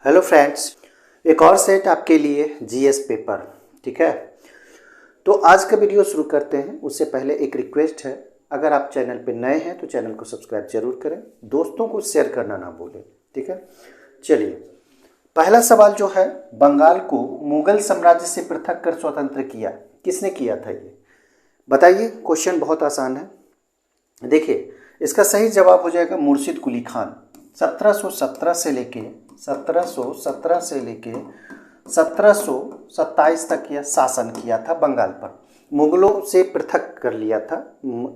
Hello friends, एक और set आपके लिए जीएस पेपर। ठीक है, तो आज का वीडियो शुरू करते हैं। उससे पहले एक रिक्वेस्ट है, अगर आप चैनल पे नए हैं तो चैनल को सब्सक्राइब जरूर करें, दोस्तों को शेयर करना ना भूलें। ठीक है, चलिए पहला सवाल जो है, बंगाल को मुगल साम्राज्य से पृथक कर स्वतंत्र किया, किसने किया था ये बताइए। क्वेश्चन बहुत आसान है। देखिए, इसका सही जवाब हो जाएगा मुर्शिद कुली खान। 1717 से लेके 1727 तक यह शासन किया था बंगाल पर। मुगलों से पृथक कर लिया था,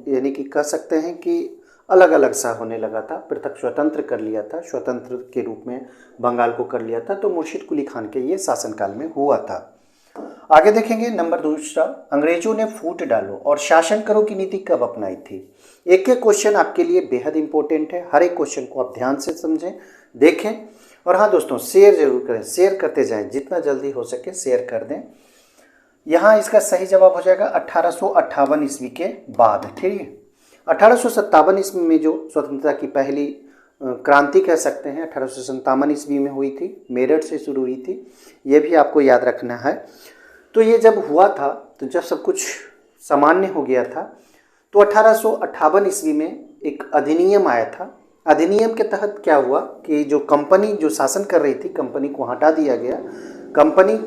यानी कि कह सकते हैं कि अलग अलग सा होने लगा था, पृथक स्वतंत्र कर लिया था, स्वतंत्र के रूप में बंगाल को कर लिया था। तो मुर्शिद कुली खान के ये शासनकाल में हुआ था। आगे देखेंगे नंबर दूसरा, अंग्रेजों ने फूट डालो और शासन करो की नीति कब अपनाई थी। एक एक क्वेश्चन आपके लिए बेहद इंपॉर्टेंट है, हर एक क्वेश्चन को आप ध्यान से समझें, देखें। और हाँ दोस्तों, शेयर जरूर करें, शेयर करते जाएं, जितना जल्दी हो सके शेयर कर दें। यहाँ इसका सही जवाब हो जाएगा 1858 ईस्वी के बाद। ठीक है, 1857 ईस्वी में जो स्वतंत्रता की पहली क्रांति कह सकते हैं 1857 ईस्वी में हुई थी, मेरठ से शुरू हुई थी, ये भी आपको याद रखना है। तो ये जब हुआ था, तो जब सब कुछ सामान्य हो गया था, तो 1858 ईस्वी में एक अधिनियम आया था। अधिनियम के तहत क्या हुआ कि जो कंपनी जो शासन कर रही थी, कंपनी को हटा दिया गया। कंपनी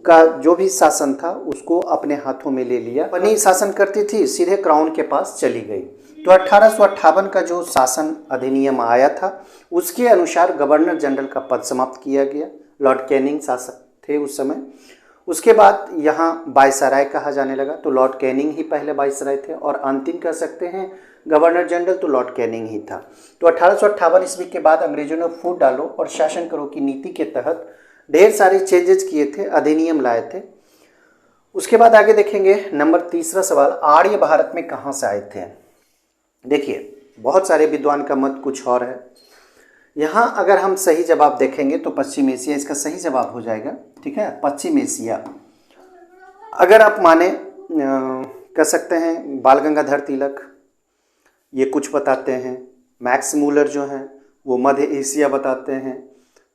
का जो भी शासन था उसको अपने हाथों में ले लिया। कंपनी शासन करती थी, सीधे क्राउन के पास चली गई। तो 1858 का जो शासन अधिनियम आया था, उसके अनुसार गवर्नर जनरल का पद समाप्त किया गया। लॉर्ड कैनिंग शासक थे उस समय। उसके बाद यहाँ वायसराय कहा जाने लगा, तो लॉर्ड कैनिंग ही पहले वायसराय थे, और अंतिम कह सकते हैं गवर्नर जनरल तो लॉर्ड कैनिंग ही था। तो 1858 ईस्वी के बाद अंग्रेजों ने फूट डालो और शासन करो की नीति के तहत ढेर सारे चेंजेस किए थे, अधिनियम लाए थे। उसके बाद आगे देखेंगे नंबर तीसरा सवाल, आर्य भारत में कहाँ से आए थे। देखिए, बहुत सारे विद्वान का मत कुछ और है। यहाँ अगर हम सही जवाब देखेंगे तो पश्चिम एशिया इसका सही जवाब हो जाएगा। ठीक है, पश्चिम एशिया। अगर आप माने कह सकते हैं बाल गंगाधर तिलक ये कुछ बताते हैं, मैक्स मूलर जो हैं वो मध्य एशिया बताते हैं।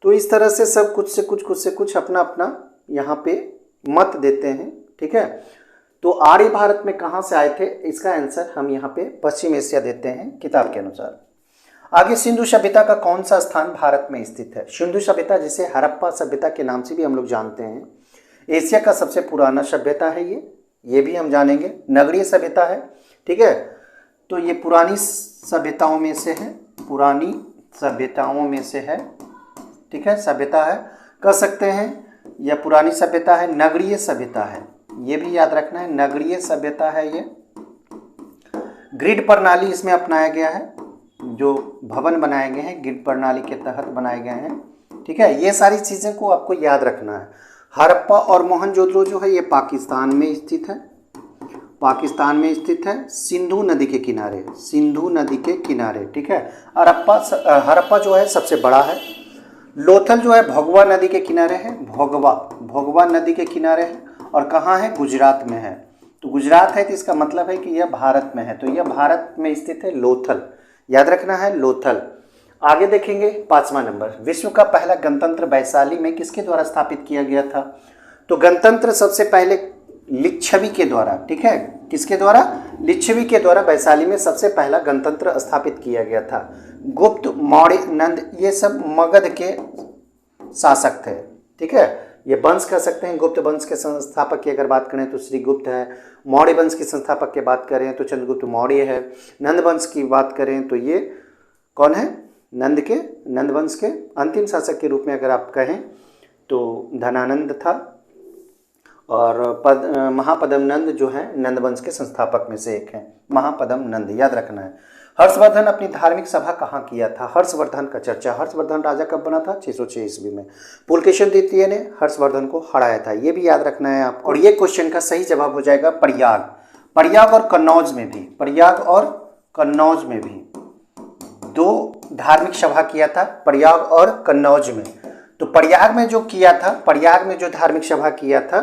तो इस तरह से सब कुछ से कुछ अपना अपना यहाँ पे मत देते हैं। ठीक है, तो आर्य भारत में कहाँ से आए थे, इसका आंसर हम यहाँ पे पश्चिम एशिया देते हैं किताब के अनुसार। आगे, सिंधु सभ्यता का कौन सा स्थान भारत में स्थित है। सिंधु सभ्यता जिसे हड़प्पा सभ्यता के नाम से भी हम लोग जानते हैं, एशिया का सबसे पुराना सभ्यता है ये भी हम जानेंगे। नगरीय सभ्यता है। ठीक है, तो ये पुरानी सभ्यताओं में से है, पुरानी सभ्यताओं में से है। ठीक है, सभ्यता है कह सकते हैं, यह पुरानी सभ्यता है। नगरीय सभ्यता है, ये भी याद रखना है, नगरीय सभ्यता है ये। ग्रिड प्रणाली इसमें अपनाया गया है, जो भवन बनाए गए हैं ग्रिड प्रणाली के तहत बनाए गए हैं। ठीक है, ये सारी चीज़ें को आपको याद रखना है। हड़प्पा और मोहनजोदड़ो जो है ये पाकिस्तान में स्थित है, पाकिस्तान में स्थित है, सिंधु नदी के किनारे, सिंधु नदी के किनारे। ठीक है, हड़प्पा जो है सबसे बड़ा है। लोथल जो है भोगवा नदी के किनारे है, भोगवा नदी के किनारे है, और कहाँ है, गुजरात में है। तो गुजरात है तो इसका मतलब है कि यह भारत में है, तो यह भारत में स्थित है लोथल, याद रखना है लोथल। आगे देखेंगे पांचवा नंबर, विश्व का पहला गणतंत्र वैशाली में किसके द्वारा स्थापित किया गया था। तो गणतंत्र सबसे पहले लिच्छवी के द्वारा, ठीक है, किसके द्वारा, लिच्छवी के द्वारा वैशाली में सबसे पहला गणतंत्र स्थापित किया गया था। गुप्त, मौर्य, नंद ये सब मगध के शासक थे। ठीक है, ये वंश कह सकते हैं। गुप्त वंश के संस्थापक की अगर बात करें तो श्री गुप्त है। मौर्य वंश के संस्थापक की बात करें तो चंद्रगुप्त मौर्य है। नंद वंश की बात करें तो ये कौन है, नंद वंश के अंतिम शासक के रूप में अगर आप कहें तो धनानंद था, और महापद्म नंद जो है नंद वंश के संस्थापक में से एक है, महापद्म नंद, याद रखना है। हर्षवर्धन अपनी धार्मिक सभा कहाँ किया था। हर्षवर्धन का चर्चा, हर्षवर्धन राजा कब बना था, 606 ईस्वी में। पुलकेशिन द्वितीय ने हर्षवर्धन को हराया था, ये भी याद रखना है आपको। और ये क्वेश्चन का सही जवाब हो जाएगा प्रयाग। प्रयाग और कन्नौज में भी, प्रयाग और कन्नौज में भी दो धार्मिक सभा किया था, प्रयाग और कन्नौज में। तो प्रयाग में जो किया था, प्रयाग में जो धार्मिक सभा किया था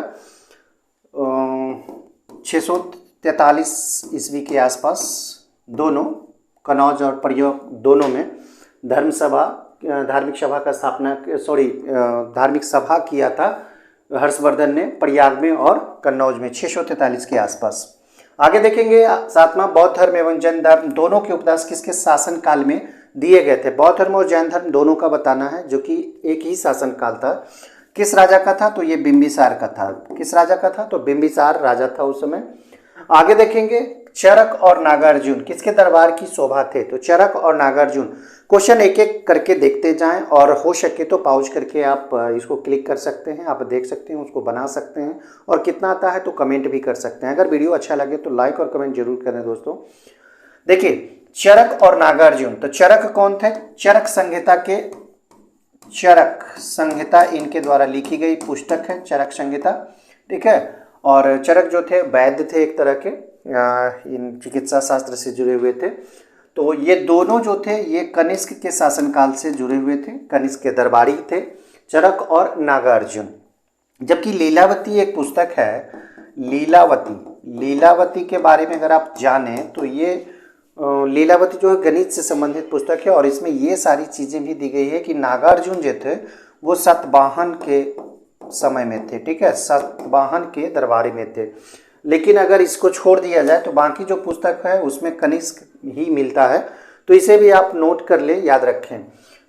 643 ईस्वी के आसपास, दोनों कन्नौज और प्रयाग दोनों में धर्म सभा धार्मिक सभा का स्थापना धार्मिक सभा किया था हर्षवर्धन ने प्रयाग में और कन्नौज में 643 के आसपास। आगे देखेंगे 7वां, बौद्ध धर्म एवं जैन धर्म दोनों के उपदेश किसके शासन काल में दिए गए थे? बौद्ध धर्म और जैन धर्म दोनों का बताना है, जो कि एक ही शासन काल था। किस राजा का था? तो ये बिंबिसार का था। किस राजा का था? तो बिंबिसार राजा था उस समय। आगे देखेंगे चरक और नागार्जुन किसके दरबार की शोभा थे? तो चरक और नागार्जुन। क्वेश्चन एक एक करके देखते जाएं और हो सके तो पॉज करके आप इसको क्लिक कर सकते हैं, आप देख सकते हैं, उसको बना सकते हैं और कितना आता है तो कमेंट भी कर सकते हैं। अगर वीडियो अच्छा लगे तो लाइक और कमेंट जरूर करें दोस्तों। देखिए चरक और नागार्जुन, तो चरक कौन थे? चरक संहिता इनके द्वारा लिखी गई पुस्तक है चरक संहिता, ठीक है। और चरक जो थे वैद्य थे, एक तरह के इन चिकित्सा शास्त्र से जुड़े हुए थे। तो ये दोनों जो थे ये कनिष्क के शासनकाल से जुड़े हुए थे, कनिष्क के दरबारी थे चरक और नागार्जुन। जबकि लीलावती एक पुस्तक है, लीलावती के बारे में अगर आप जाने तो ये लीलावती जो है गणित से संबंधित पुस्तक है और इसमें ये सारी चीज़ें भी दी गई है कि नागार्जुन जो थे वो सातवाहन के समय में थे, ठीक है, सातवाहन के दरबारी में थे। लेकिन अगर इसको छोड़ दिया जाए तो बाकी जो पुस्तक है उसमें कनिष्क ही मिलता है, तो इसे भी आप नोट कर ले, याद रखें।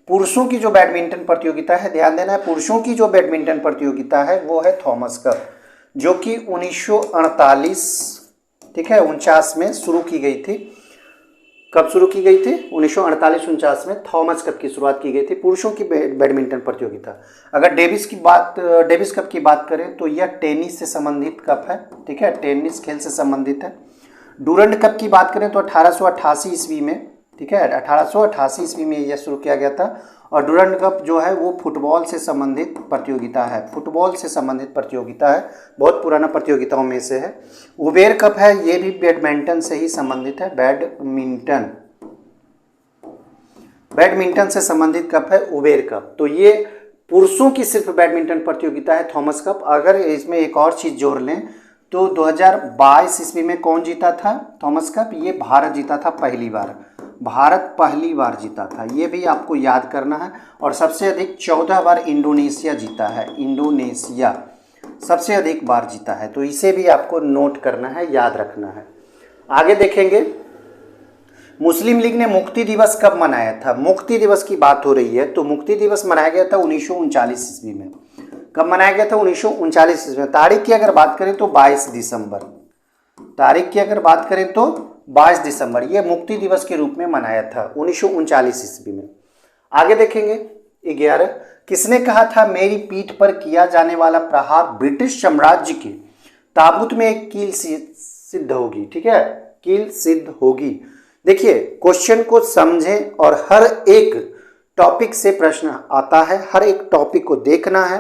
पुरुषों की जो बैडमिंटन प्रतियोगिता है, ध्यान देना है, पुरुषों की जो बैडमिंटन प्रतियोगिता है वो है थॉमस कप, जो कि 1948, ठीक है, 49 में शुरू की गई थी। कब शुरू की गई थी? 1948-49 में थॉमस कप की शुरुआत की गई थी, पुरुषों की बैडमिंटन प्रतियोगिता। अगर डेविस कप की बात करें तो यह टेनिस से संबंधित कप है, ठीक है, टेनिस खेल से संबंधित है। डूरंड कप की बात करें तो 1888 ईस्वी में, ठीक है, 1888 ईस्वी में यह शुरू किया गया था। और डूरंड कप जो है वो फुटबॉल से संबंधित प्रतियोगिता है, फुटबॉल से संबंधित प्रतियोगिता है, बहुत पुराना प्रतियोगिताओं में से है। उबेर कप है, ये भी बैडमिंटन से ही संबंधित है, बैडमिंटन से संबंधित कप है उबेर कप। तो ये पुरुषों की सिर्फ बैडमिंटन प्रतियोगिता है थॉमस कप। अगर इसमें एक और चीज़ जोड़ लें तो 2022 ईस्वी में कौन जीता था थॉमस कप? ये भारत जीता था पहली बार, भारत पहली बार जीता था, ये भी आपको याद करना है। और सबसे अधिक 14 बार इंडोनेशिया जीता है, इंडोनेशिया सबसे अधिक बार जीता है, तो इसे भी आपको नोट करना है, याद रखना है। आगे देखेंगे मुस्लिम लीग ने मुक्ति दिवस कब मनाया था? मुक्ति दिवस की बात हो रही है तो मुक्ति दिवस मनाया गया था 1939 ईस्वी में। कब मनाया गया था? 1939 ईस्वी में। तारीख की अगर बात करें तो 22 दिसंबर, तारीख की अगर बात करें तो 22 दिसंबर ये मुक्ति दिवस के रूप में मनाया था 1939 ईस्वी में। आगे देखेंगे 11, किसने कहा था मेरी पीठ पर किया जाने वाला प्रहार ब्रिटिश साम्राज्य के ताबूत में एक कील सिद्ध होगी, ठीक है, कील सिद्ध होगी। देखिए क्वेश्चन को समझें और हर एक टॉपिक से प्रश्न आता है, हर एक टॉपिक को देखना है,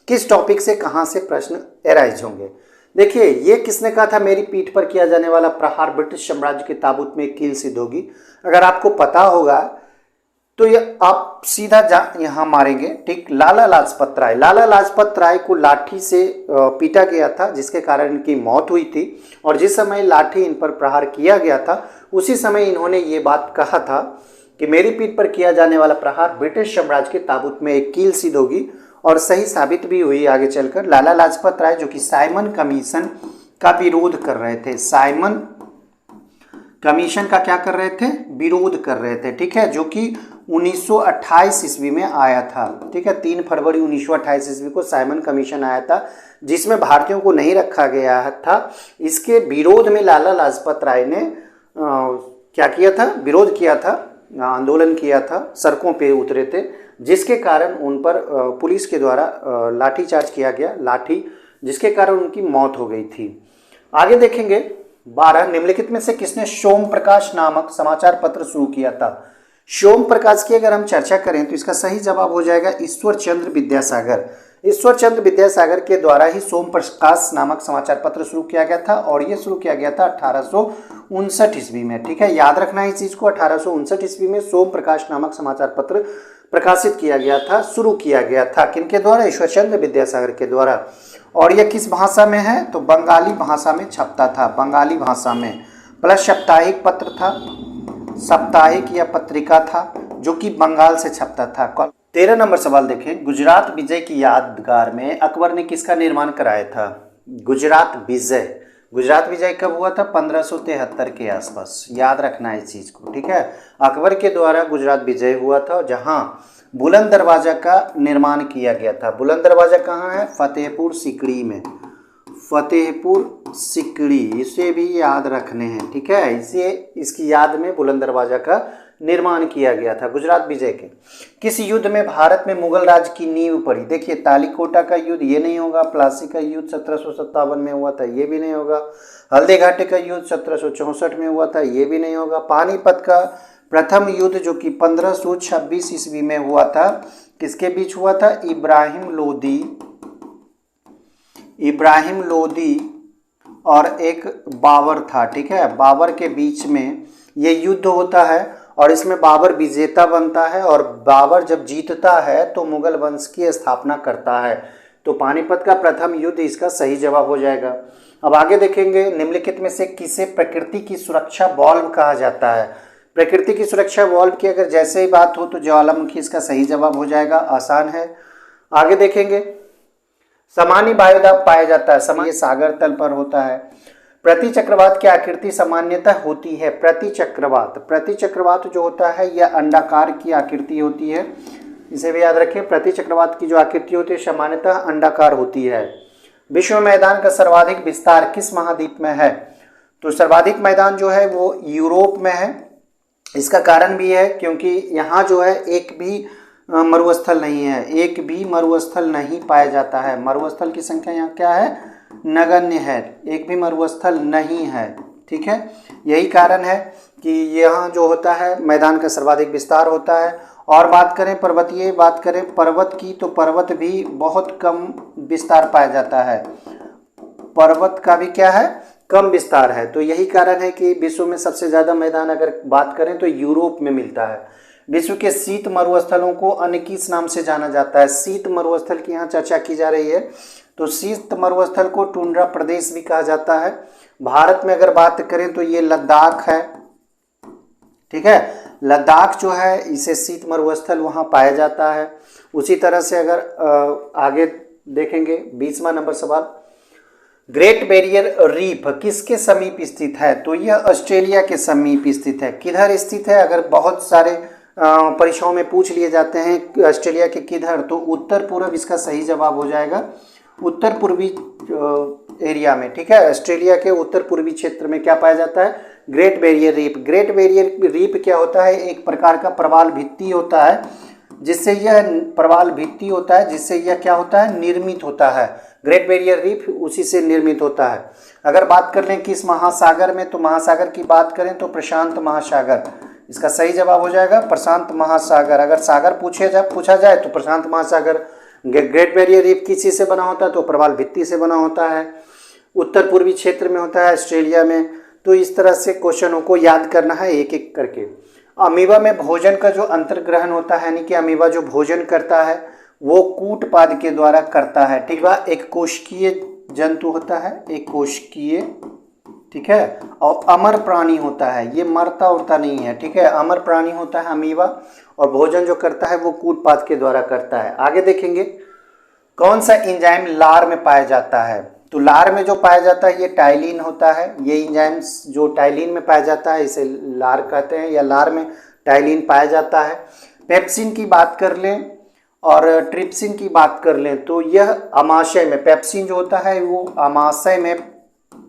किस टॉपिक से कहाँ से प्रश्न एराइज होंगे। देखिए ये किसने कहा था मेरी पीठ पर किया जाने वाला प्रहार ब्रिटिश साम्राज्य के ताबूत में कील सिद्ध होगी? अगर आपको पता होगा तो ये आप सीधा यहाँ मारेंगे, ठीक। लाला लाजपत राय को लाठी से पीटा गया था जिसके कारण इनकी मौत हुई थी। और जिस समय लाठी इन पर प्रहार किया गया था उसी समय इन्होंने ये बात कहा था कि मेरी पीठ पर किया जाने वाला प्रहार ब्रिटिश साम्राज्य के ताबूत में एक कील सिद्ध होगी, और सही साबित भी हुई आगे चलकर। लाला लाजपत राय जो कि साइमन कमीशन का विरोध कर रहे थे, साइमन कमीशन का क्या कर रहे थे? विरोध कर रहे थे, ठीक है, जो कि 1928 ईस्वी में आया था, ठीक है, 3 फरवरी 1928 ईस्वी को साइमन कमीशन आया था जिसमें भारतीयों को नहीं रखा गया था। इसके विरोध में लाला लाजपत राय ने क्या किया था? विरोध किया था, आंदोलन किया था, सड़कों पे उतरे थे, जिसके कारण उन पर पुलिस के द्वारा लाठीचार्ज किया गया, जिसके कारण उनकी मौत हो गई थी। आगे देखेंगे 12, निम्नलिखित में से किसने सोम प्रकाश नामक समाचार पत्र शुरू किया था? सोम प्रकाश की अगर हम चर्चा करें तो इसका सही जवाब हो जाएगा ईश्वर चंद्र विद्यासागर। ईश्वर चंद्र विद्यासागर के द्वारा ही सोम प्रकाश नामक समाचार पत्र शुरू किया गया था, और ये शुरू किया गया था 1859 ईस्वी में, ठीक है, याद रखना है इस चीज को। 1859 ईस्वी में सोम प्रकाश नामक समाचार पत्र प्रकाशित किया गया था, शुरू किया गया था, किनके द्वारा? ईश्वर चंद्र विद्यासागर के द्वारा। और यह किस भाषा में है? तो बंगाली भाषा में छपता था, बंगाली भाषा में, प्लस साप्ताहिक पत्र था, साप्ताहिक या पत्रिका था, जो कि बंगाल से छपता था। 13 नंबर सवाल देखें, गुजरात विजय की यादगार में अकबर ने किसका निर्माण कराया था? गुजरात विजय कब हुआ था? 1573 के आसपास, याद रखना है इस चीज़ को, ठीक है। अकबर के द्वारा गुजरात विजय हुआ था, जहां बुलंद दरवाजा का निर्माण किया गया था। बुलंद दरवाजा कहाँ है? फतेहपुर सीकरी में, फतेहपुर सीकरी, इसे भी याद रखने हैं, ठीक है। इसे इसकी याद में बुलंद दरवाजा का निर्माण किया गया था गुजरात विजय के। किस युद्ध में भारत में मुगल राज की नींव पड़ी? देखिए, तालीकोटा का युद्ध ये नहीं होगा, प्लासी का युद्ध 1757 में हुआ था, ये भी नहीं होगा, हल्दी घाटी का युद्ध 1764 में हुआ था, ये भी नहीं होगा, पानीपत का प्रथम युद्ध जो कि 1526 ईस्वी में हुआ था, किसके बीच हुआ था? इब्राहिम लोदी और एक बाबर था, ठीक है। बाबर के बीच में ये युद्ध होता है और इसमें बाबर विजेता बनता है, और बाबर जब जीतता है तो मुगल वंश की स्थापना करता है। तो पानीपत का प्रथम युद्ध इसका सही जवाब हो जाएगा। अब आगे देखेंगे, निम्नलिखित में से किसे प्रकृति की सुरक्षा वाल्व कहा जाता है? प्रकृति की सुरक्षा वाल्व की अगर जैसे ही बात हो तो ज्वालामुखी इसका सही जवाब हो जाएगा, आसान है। आगे देखेंगे, सामान्य वायुदाब पाया जाता है, सामान्य सागर तल पर होता है। प्रति चक्रवात की आकृति सामान्यतः होती है? प्रति चक्रवात जो होता है यह अंडाकार की आकृति होती है, इसे भी याद रखें। प्रति चक्रवात की जो आकृति होती है सामान्यतः अंडाकार होती है। विश्व मैदान का सर्वाधिक विस्तार किस महाद्वीप में है? तो सर्वाधिक मैदान जो है वो यूरोप में है। इसका कारण भी है क्योंकि यहाँ जो है एक भी मरुस्थल नहीं है, एक भी मरुस्थल नहीं पाया जाता है। मरुस्थल की संख्या यहाँ क्या है? नगण्य है, एक भी मरुस्थल नहीं है, ठीक है। यही कारण है कि यहाँ जो होता है मैदान का सर्वाधिक विस्तार होता है। और बात करें पर्वत की, तो पर्वत भी बहुत कम विस्तार पाया जाता है, पर्वत का भी क्या है? कम विस्तार है। तो यही कारण है कि विश्व में सबसे ज़्यादा मैदान अगर बात करें तो यूरोप में मिलता है। विश्व के शीत मरुस्थलों को अन्य किस नाम से जाना जाता है? शीत मरुस्थल की यहाँ चर्चा की जा रही है, तो शीत मरुस्थल को टुंड्रा प्रदेश भी कहा जाता है। भारत में अगर बात करें तो ये लद्दाख है, ठीक है। लद्दाख जो है इसे शीत मरुस्थल वहाँ पाया जाता है। उसी तरह से अगर आगे देखेंगे 20वां नंबर सवाल, ग्रेट बैरियर रीफ किसके समीप स्थित है? तो यह ऑस्ट्रेलिया के समीप स्थित है। किधर स्थित है? अगर बहुत सारे परीक्षाओं में पूछ लिए जाते हैं ऑस्ट्रेलिया के किधर, तो उत्तर पूर्व इसका सही जवाब हो जाएगा, उत्तर पूर्वी एरिया में, ठीक है। ऑस्ट्रेलिया के उत्तर पूर्वी क्षेत्र में क्या पाया जाता है? Great barrier reef. Great barrier reef क्या होता है? एक प्रकार का प्रवाल भित्ति होता है, जिससे यह क्या होता है? निर्मित होता है। ग्रेट बैरियर रीफ उसी से निर्मित होता है। अगर बात कर लें किस महासागर में, तो महासागर की बात करें तो प्रशांत महासागर, इसका सही जवाब हो जाएगा प्रशांत महासागर। अगर सागर पूछा जाए तो प्रशांत महासागर। ग्रेट बैरियर रीफ किस चीज़ से बना होता है? तो प्रवाल भित्ति से बना होता है, उत्तर पूर्वी क्षेत्र में होता है, ऑस्ट्रेलिया में। तो इस तरह से क्वेश्चनों को याद करना है एक एक करके। अमीबा में भोजन का जो अंतर्ग्रहण होता है, यानी कि अमीबा जो भोजन करता है वो कूटपाद के द्वारा करता है, ठीक है। एक कोशिकीय जंतु होता है, एक कोशिकीय, ठीक है, और अमर प्राणी होता है, ये मरता उड़ता नहीं है, ठीक है। अमर प्राणी होता है अमीबा, और भोजन जो करता है वो कूटपाद के द्वारा करता है। आगे देखेंगे, कौन सा एंजाइम लार में पाया जाता है? तो लार में जो पाया जाता है ये टाइलिन होता है। ये एंजाइम्स जो टाइलिन में पाया जाता है इसे लार कहते हैं, या लार में टाइलिन पाया जाता है। पेप्सिन की बात कर लें और ट्रिप्सिन की बात कर लें तो यह अमाशय में, पेप्सिन जो होता है वो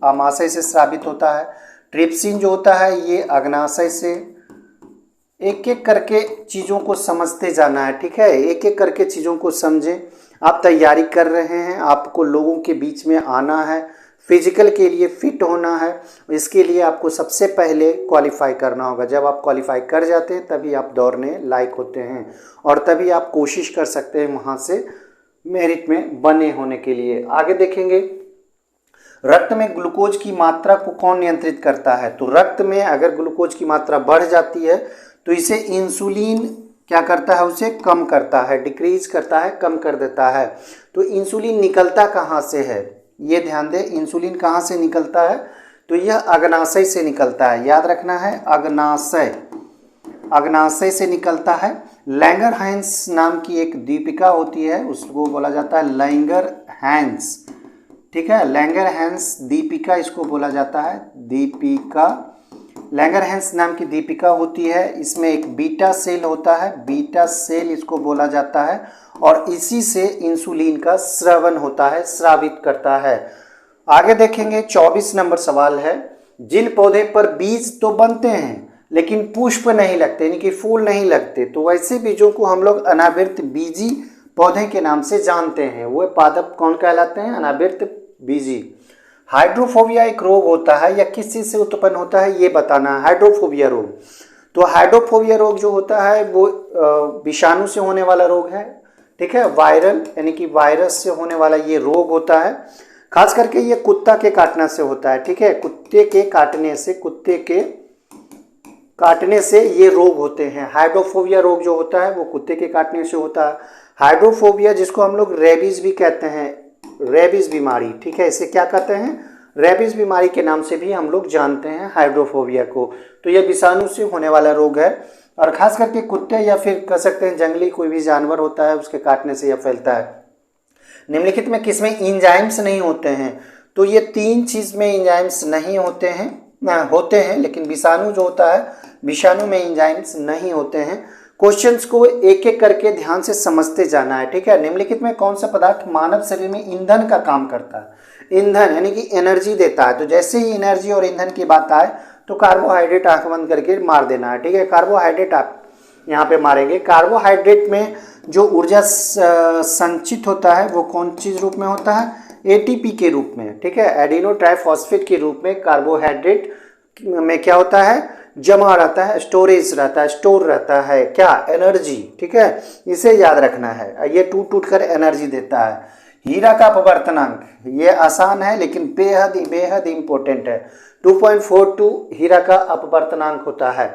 अमाशय से स्रावित होता है। ट्रिप्सिन जो होता है ये अग्नाशय से। एक एक करके चीज़ों को समझते जाना है, ठीक है, एक एक करके चीज़ों को समझें। आप तैयारी कर रहे हैं, आपको लोगों के बीच में आना है, फिजिकल के लिए फिट होना है, इसके लिए आपको सबसे पहले क्वालिफाई करना होगा। जब आप क्वालिफाई कर जाते हैं तभी आप दौड़ने लायक होते हैं, और तभी आप कोशिश कर सकते हैं वहाँ से मेरिट में बने होने के लिए। आगे देखेंगे, रक्त में ग्लूकोज की मात्रा को कौन नियंत्रित करता है? तो रक्त में अगर ग्लूकोज की मात्रा बढ़ जाती है तो इसे इंसुलिन क्या करता है? उसे कम करता है, डिक्रीज करता है, कम कर देता है। तो इंसुलिन निकलता कहाँ से है? ये ध्यान दें, इंसुलिन कहाँ से निकलता है? तो यह अग्नाशय से निकलता है, याद रखना है, अग्नाशय। अग्नाशय से निकलता है। लैंगरहैंस नाम की एक दीपिका होती है, उसको बोला जाता है लैंगरहैंस, ठीक है। लैंगरहैंस दीपिका इसको बोला जाता है, दीपिका। लैंगरहैंस नाम की दीपिका होती है, इसमें एक बीटा सेल होता है, बीटा सेल इसको बोला जाता है, और इसी से इंसुलिन का स्रवन होता है, स्रावित करता है। आगे देखेंगे 24 नंबर सवाल है, जिन पौधे पर बीज तो बनते हैं लेकिन पुष्प नहीं लगते, यानी कि फूल नहीं लगते, तो वैसे बीजों को हम लोग अनावृत बीजी पौधे के नाम से जानते हैं। वो पादप कौन कहलाते हैं? अनावृत बीजी। हाइड्रोफोबिया एक रोग होता है या किस चीज़ से उत्पन्न होता है ये बताना है, हाइड्रोफोबिया रोग। तो हाइड्रोफोबिया रोग जो होता है वो विषाणु से होने वाला रोग है, ठीक है, वायरल यानी कि वायरस से होने वाला ये रोग होता है। खास करके ये कुत्ता के काटने से होता है, ठीक है, कुत्ते के काटने से ये रोग होते हैं। हाइड्रोफोबिया रोग जो होता है वो कुत्ते के काटने से होता है। हाइड्रोफोबिया जिसको हम लोग रेबीज भी कहते हैं, रेबीज बीमारी, ठीक है, इसे क्या कहते हैं? रेबीज बीमारी के नाम से भी हम लोग जानते हैं हाइड्रोफोबिया को। तो यह विषाणु से होने वाला रोग है, और खास करके कुत्ते या फिर कह सकते हैं जंगली कोई भी जानवर होता है उसके काटने से यह फैलता है। निम्नलिखित में किसमें एंजाइम्स नहीं होते हैं? तो ये 3 चीज में एंजाइम्स नहीं होते हैं, लेकिन विषाणु जो होता है, विषाणु में एंजाइम्स नहीं होते हैं। क्वेश्चंस को एक एक करके ध्यान से समझते जाना है, ठीक है। निम्नलिखित में कौन सा पदार्थ मानव शरीर में ईंधन का काम करता है? ईंधन यानी कि एनर्जी देता है। तो जैसे ही एनर्जी और ईंधन की बात आए तो कार्बोहाइड्रेट आंख बंद करके मार देना है, ठीक है। कार्बोहाइड्रेट आप यहाँ पे मारेंगे। कार्बोहाइड्रेट में जो ऊर्जा संचित होता है वो कौन चीज रूप में होता है? एटीपी के रूप में, ठीक है, एडिनो ट्राइफॉस्फेट के रूप में कार्बोहाइड्रेट में क्या होता है? जमा रहता है, स्टोरेज रहता है, स्टोर रहता है क्या? एनर्जी, ठीक है, इसे याद रखना है। ये टूट कर एनर्जी देता है। हीरा का अपवर्तनांक, ये आसान है लेकिन बेहद इंपॉर्टेंट है। 2.42 हीरा का अपवर्तनांक होता है।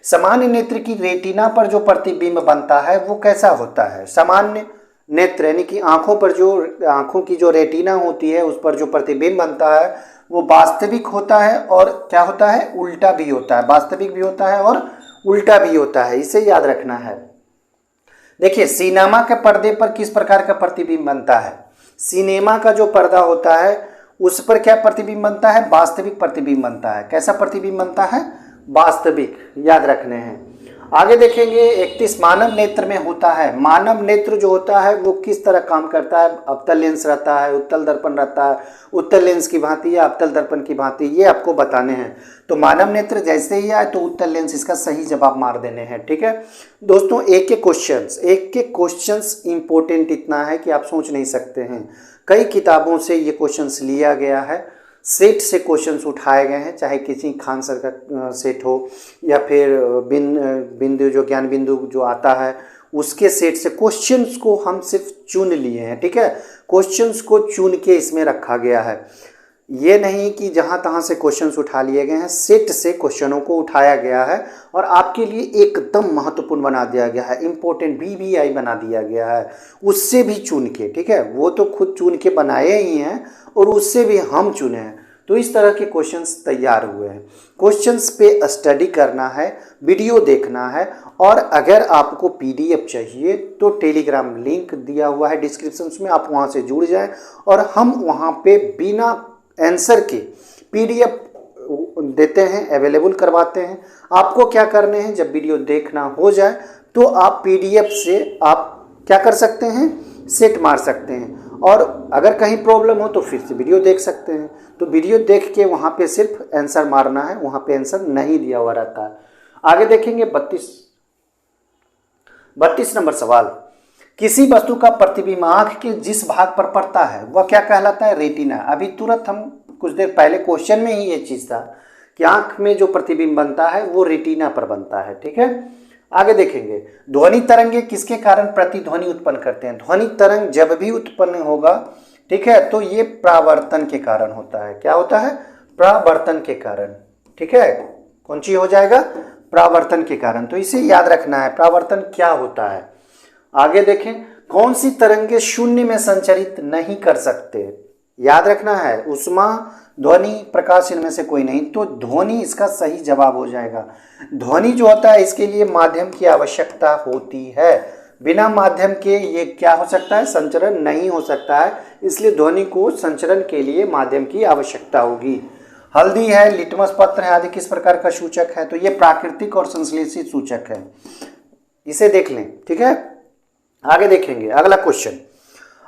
सामान्य नेत्र की रेटिना पर जो प्रतिबिंब बनता है वो कैसा होता है? सामान्य नेत्र यानी कि आंखों की जो रेटिना होती है उस पर जो प्रतिबिंब बनता है वो वास्तविक होता है, और क्या होता है? उल्टा भी होता है। वास्तविक भी होता है और उल्टा भी होता है, इसे याद रखना है। देखिए, सिनेमा के पर्दे पर किस प्रकार का प्रतिबिंब बनता है? सिनेमा का जो पर्दा होता है उस पर क्या प्रतिबिंब बनता है? वास्तविक प्रतिबिंब बनता है। कैसा प्रतिबिंब बनता है? वास्तविक, याद रखने हैं। आगे देखेंगे 31 मानव नेत्र में होता है। मानव नेत्र जो होता है वो किस तरह काम करता है? अवतल लेंस रहता है, उत्तल दर्पण रहता है, उत्तल लेंस की भांति या अवतल दर्पण की भांति, ये आपको बताने हैं। तो मानव नेत्र जैसे ही आए तो उत्तल लेंस, इसका सही जवाब मार देने हैं, ठीक है दोस्तों। एक एक क्वेश्चंस इंपॉर्टेंट इतना है कि आप सोच नहीं सकते हैं। कई किताबों से ये क्वेश्चंस लिया गया है, सेट से क्वेश्चंस उठाए गए हैं, चाहे किसी खान सर का सेट हो या फिर बिंदु जो ज्ञान बिंदु जो आता है उसके सेट से क्वेश्चंस को हम सिर्फ चुन लिए हैं, ठीक है। क्वेश्चंस को चुन के इसमें रखा गया है, ये नहीं कि जहां तहां से क्वेश्चंस उठा लिए गए हैं। सेट से क्वेश्चनों को उठाया गया है और आपके लिए एकदम महत्वपूर्ण बना दिया गया है, इंपॉर्टेंट BBI बना दिया गया है, उससे भी चुन के, ठीक है। वो तो खुद चुन के बनाए ही हैं और उससे भी हम चुने हैं। तो इस तरह के क्वेश्चंस तैयार हुए हैं। क्वेश्चंस पे स्टडी करना है, वीडियो देखना है, और अगर आपको PDF चाहिए तो टेलीग्राम लिंक दिया हुआ है डिस्क्रिप्शन में, आप वहां से जुड़ जाएं और हम वहां पे बिना आंसर के PDF देते हैं, अवेलेबल करवाते हैं। आपको क्या करने हैं, जब वीडियो देखना हो जाए तो आप PDF से आप क्या कर सकते हैं? सेट मार सकते हैं, और अगर कहीं प्रॉब्लम हो तो फिर से वीडियो देख सकते हैं। तो वीडियो देख के वहाँ पे सिर्फ आंसर मारना है, वहाँ पे आंसर नहीं दिया हुआ रहता है। आगे देखेंगे 32 नंबर सवाल। किसी वस्तु का प्रतिबिंब आंख के जिस भाग पर पड़ता है वह क्या कहलाता है? रेटिना। अभी तुरंत हम कुछ देर पहले क्वेश्चन में ही ये चीज़ था कि आंख में जो प्रतिबिंब बनता है वो रेटिना पर बनता है, ठीक है। आगे देखेंगे ध्वनि तरंगे किसके कारण प्रतिध्वनि उत्पन्न करते हैं? ध्वनि तरंग जब भी उत्पन्न होगा, ठीक है, तो ये परावर्तन के कारण होता है। क्या होता है? परावर्तन के कारण, ठीक है। कौन सी हो जाएगा? परावर्तन के कारण। तो इसे याद रखना है, परावर्तन क्या होता है। आगे देखें, कौन सी तरंगे शून्य में संचरित नहीं कर सकते? याद रखना है, उष्मा ध्वनि, प्रकाश, इनमें से कोई नहीं, तो ध्वनि इसका सही जवाब हो जाएगा। ध्वनि जो होता है इसके लिए माध्यम की आवश्यकता होती है, बिना माध्यम के ये क्या हो सकता है, संचरण नहीं हो सकता है, इसलिए ध्वनि को संचरण के लिए माध्यम की आवश्यकता होगी। हल्दी है, लिटमस पत्र है आदि किस प्रकार का सूचक है, तो ये प्राकृतिक और संश्लेषित सूचक है, इसे देख लें। ठीक है, आगे देखेंगे अगला क्वेश्चन।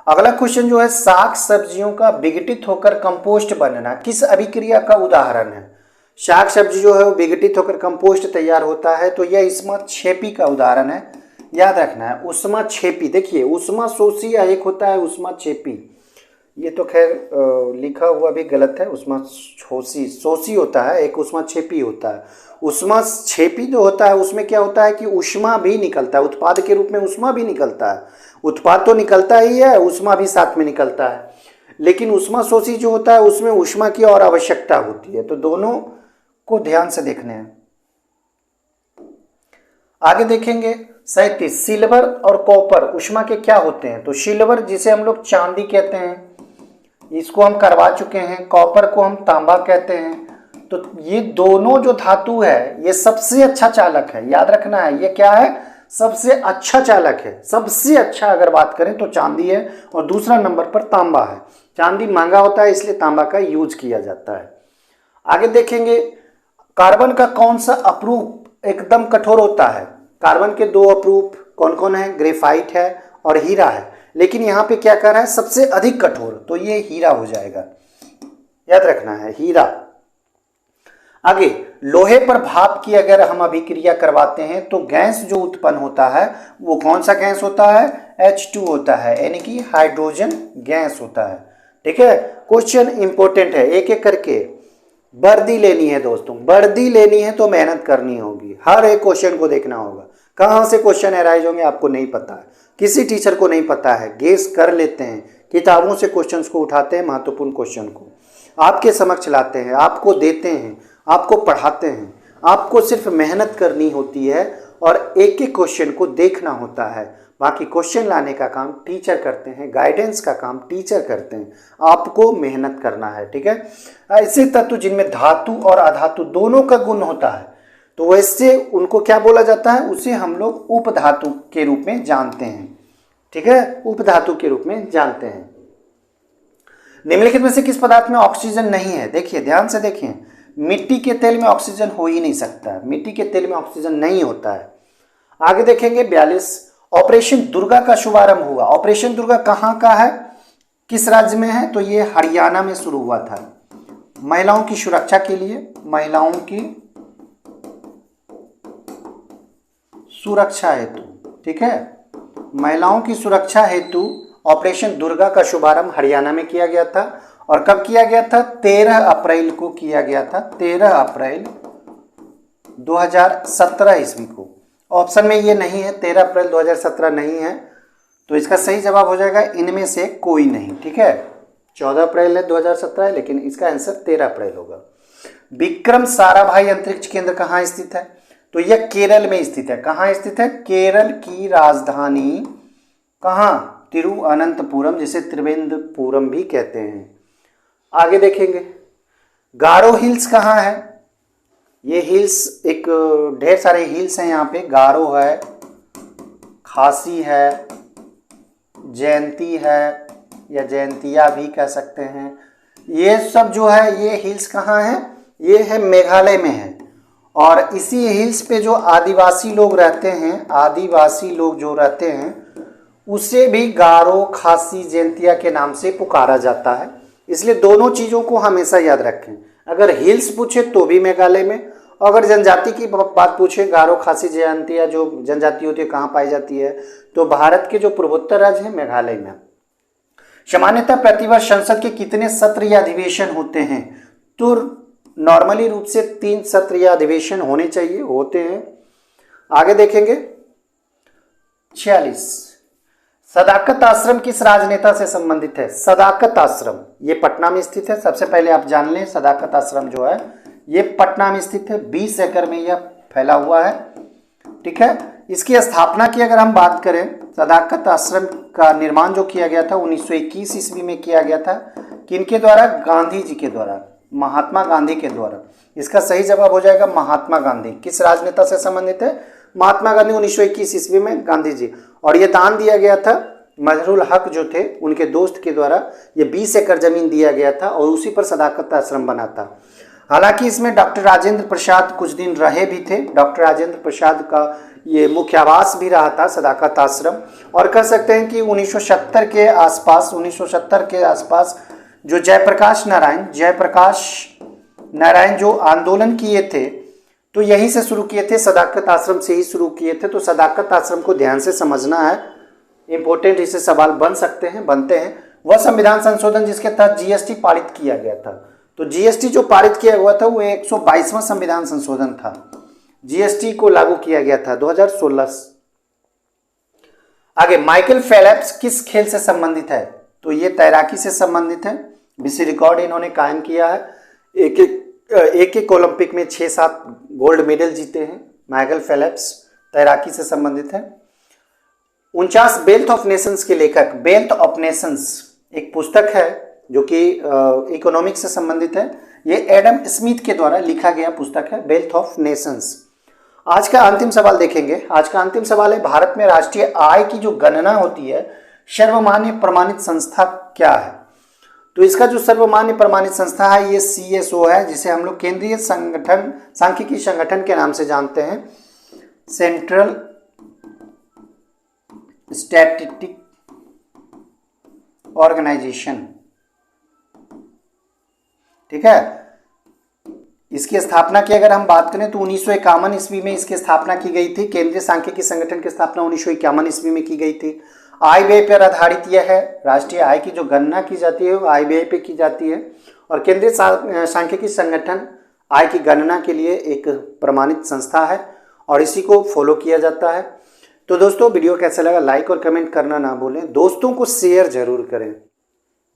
अगला क्वेश्चन जो है, साग सब्जियों का विघटित होकर कंपोस्ट बनना किस अभिक्रिया का उदाहरण है। साग सब्जी जो है वो विघटित होकर कंपोस्ट तैयार होता है, तो यह ऊष्माक्षेपी का उदाहरण है, याद रखना है। ऊष्माक्षेपी, देखिए ऊष्माशोषी एक होता है ऊष्माक्षेपी, ये तो खैर लिखा हुआ भी गलत है, ऊष्माशोषी होता है, एक ऊष्माक्षेपी होता है। ऊष्माक्षेपी जो होता है उसमें क्या होता है कि ऊष्मा भी निकलता है, उत्पाद के रूप में ऊष्मा भी निकलता है, उत्पाद तो निकलता ही है, ऊष्मा भी साथ में निकलता है। लेकिन ऊष्माशोषी जो होता है उसमें ऊष्मा की और आवश्यकता होती है, तो दोनों को ध्यान से देखने हैं। आगे देखेंगे 37, सिल्वर और कॉपर ऊष्मा के क्या होते हैं, तो सिल्वर जिसे हम लोग चांदी कहते हैं, इसको हम करवा चुके हैं, कॉपर को हम तांबा कहते हैं। तो ये दोनों जो धातु है ये सबसे अच्छा चालक है, याद रखना है, ये क्या है, सबसे अच्छा चालक है। सबसे अच्छा अगर बात करें तो चांदी है और दूसरा नंबर पर तांबा है। चांदी महंगा होता है इसलिए तांबा का यूज किया जाता है। आगे देखेंगे, कार्बन का कौन सा अपरूप एकदम कठोर होता है। कार्बन के दो अपरूप कौन कौन है, ग्रेफाइट है और हीरा है, लेकिन यहाँ पे क्या कर रहा है, सबसे अधिक कठोर, तो ये हीरा हो जाएगा, याद रखना है, हीरा। आगे, लोहे पर भाप की अगर हम अभिक्रिया करवाते हैं तो गैस जो उत्पन्न होता है वो कौन सा गैस होता है, H2 होता है, यानी कि हाइड्रोजन गैस होता है। ठीक है, क्वेश्चन इंपॉर्टेंट है, एक एक करके वर्दी लेनी है दोस्तों, वर्दी लेनी है तो मेहनत करनी होगी, हर एक क्वेश्चन को देखना होगा। कहाँ से क्वेश्चन अराइज होंगे आपको नहीं पता है, किसी टीचर को नहीं पता है, गेस कर लेते हैं, किताबों से क्वेश्चंस को उठाते हैं, महत्वपूर्ण क्वेश्चन को आपके समक्ष लाते हैं, आपको देते हैं, आपको पढ़ाते हैं। आपको सिर्फ मेहनत करनी होती है और एक एक क्वेश्चन को देखना होता है, बाकी क्वेश्चन लाने का काम टीचर करते हैं, गाइडेंस का काम टीचर करते हैं, आपको मेहनत करना है। ठीक है, ऐसे तत्व जिनमें धातु और अधातु दोनों का गुण होता है तो वैसे उनको क्या बोला जाता है, उसे हम लोग उपधातु के रूप में जानते हैं। ठीक है, उपधातु के रूप में जानते हैं। निम्नलिखित में से किस पदार्थ में ऑक्सीजन नहीं है, देखिए ध्यान से देखिए, मिट्टी के तेल में ऑक्सीजन हो ही नहीं सकता, मिट्टी के तेल में ऑक्सीजन नहीं होता है। आगे देखेंगे 42, ऑपरेशन दुर्गा का शुभारंभ हुआ। ऑपरेशन दुर्गा कहाँ का है, किस राज्य में है, तो ये हरियाणा में शुरू हुआ था, महिलाओं की सुरक्षा के लिए, महिलाओं की सुरक्षा हेतु। ठीक है, महिलाओं की सुरक्षा हेतु ऑपरेशन दुर्गा का शुभारंभ हरियाणा में किया गया था। और कब किया गया था, 13 अप्रैल को किया गया था, 13 अप्रैल 2017 ईस्वी को। ऑप्शन में ये नहीं है, 13 अप्रैल 2017 नहीं है, तो इसका सही जवाब हो जाएगा इनमें से कोई नहीं। ठीक है, 14 अप्रैल है 2017 है, लेकिन इसका आंसर 13 अप्रैल होगा। विक्रम साराभाई अंतरिक्ष केंद्र कहाँ स्थित है, तो यह केरल में स्थित है। कहाँ स्थित है, केरल की राजधानी कहाँ, तिरुअनंतपुरम, जिसे त्रिवेंद्रपुरम भी कहते हैं। आगे देखेंगे, गारो हिल्स कहाँ है, ये हिल्स एक ढेर सारे हिल्स हैं यहाँ पे, गारो है, खासी है, जयंती है या जयंतिया भी कह सकते हैं, ये सब जो है ये हिल्स कहाँ है, ये है मेघालय में है। और इसी हिल्स पे जो आदिवासी लोग रहते हैं, आदिवासी लोग जो रहते हैं उसे भी गारो, खासी, जयंतिया के नाम से पुकारा जाता है। इसलिए दोनों चीज़ों को हमेशा याद रखें, अगर हिल्स पूछे तो भी मेघालय में, अगर जनजाति की बात पूछे, गारो, खासी, जयंतिया जो जनजाति होती है कहाँ पाई जाती है, तो भारत के जो पूर्वोत्तर राज्य है मेघालय में। सामान्यतः प्रतिवर्ष संसद के कितने सत्र या अधिवेशन होते हैं, तो नॉर्मली रूप से 3 सत्र या अधिवेशन होने चाहिए, होते हैं। आगे देखेंगे 46, सदाकत आश्रम किस राजनेता से संबंधित है। सदाकत आश्रम ये पटना में स्थित है, सबसे पहले आप जान लें, सदाकत आश्रम जो है ये पटना में स्थित है, 20 एकड़ में यह फैला हुआ है। ठीक है, इसकी स्थापना की अगर हम बात करें, सदाकत आश्रम का निर्माण जो किया गया था 1921 ईस्वी में किया गया था, किनके द्वारा, गांधी जी के द्वारा। महात्मा गांधी के द्वारा। इसका सही जवाब हो जाएगा महात्मा गांधी। किस राजनेता से संबंधित है? महात्मा गांधी 1921 ईस्वी में गांधी जी। और ये दान दिया गया था मजहरुल हक जो थे उनके दोस्त के द्वारा, ये 20 एकड़ जमीन दिया गया था और उसी पर सदाकत आश्रम बना था। हालांकि इसमें डॉक्टर राजेंद्र प्रसाद कुछ दिन रहे भी थे। डॉक्टर राजेंद्र प्रसाद का ये मुख्य आवास भी रहा था सदाकत आश्रम। और कह सकते हैं कि 1970 के आसपास जो जयप्रकाश नारायण जो आंदोलन किए थे तो यहीं से शुरू किए थे, सदाकत आश्रम से ही शुरू किए थे। तो सदाकत आश्रम को ध्यान से समझना है, इंपॉर्टेंट इससे सवाल बनते हैं। वह संविधान संशोधन जिसके तहत जीएसटी पारित किया गया था। तो जीएसटी जो पारित किया हुआ था वो 122वां संविधान संशोधन था। जीएसटी को लागू किया गया था 2016। आगे, माइकल फेल्प्स किस खेल से संबंधित है? तो ये तैराकी से संबंधित है। विश्व रिकॉर्ड इन्होंने कायम किया है। एक ओलंपिक में 6-7 गोल्ड मेडल जीते हैं माइकल फेल्प्स। तैराकी से संबंधित है। 49 वेल्थ ऑफ नेशंस के लेखक। वेल्थ ऑफ नेशंस एक पुस्तक है जो कि इकोनॉमिक्स से संबंधित है। ये एडम स्मिथ के द्वारा लिखा गया पुस्तक है वेल्थ ऑफ नेशंस। आज का अंतिम सवाल देखेंगे। आज का अंतिम सवाल है, भारत में राष्ट्रीय आय की जो गणना होती है सर्वमान्य प्रमाणित संस्था क्या है? तो इसका जो सर्वमान्य प्रमाणित संस्था है ये CSO है, जिसे हम लोग केंद्रीय सांख्यिकी संगठन के नाम से जानते हैं, सेंट्रल स्टैटिस्टिक ऑर्गेनाइजेशन। ठीक है, इसकी स्थापना की अगर हम बात करें तो 1951 ईस्वी में इसकी स्थापना की गई थी। केंद्रीय सांख्यिकी संगठन की स्थापना 1951 ईस्वी में की गई थी। आय व्यय पर आधारित यह है। राष्ट्रीय आय की जो गणना की जाती है वो आय व्यय पे की जाती है और केंद्रीय सांख्यिकी संगठन आय की गणना के लिए एक प्रमाणित संस्था है और इसी को फॉलो किया जाता है। तो दोस्तों, वीडियो कैसा लगा लाइक और कमेंट करना ना भूलें। दोस्तों को शेयर जरूर करें।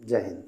जय हिंद।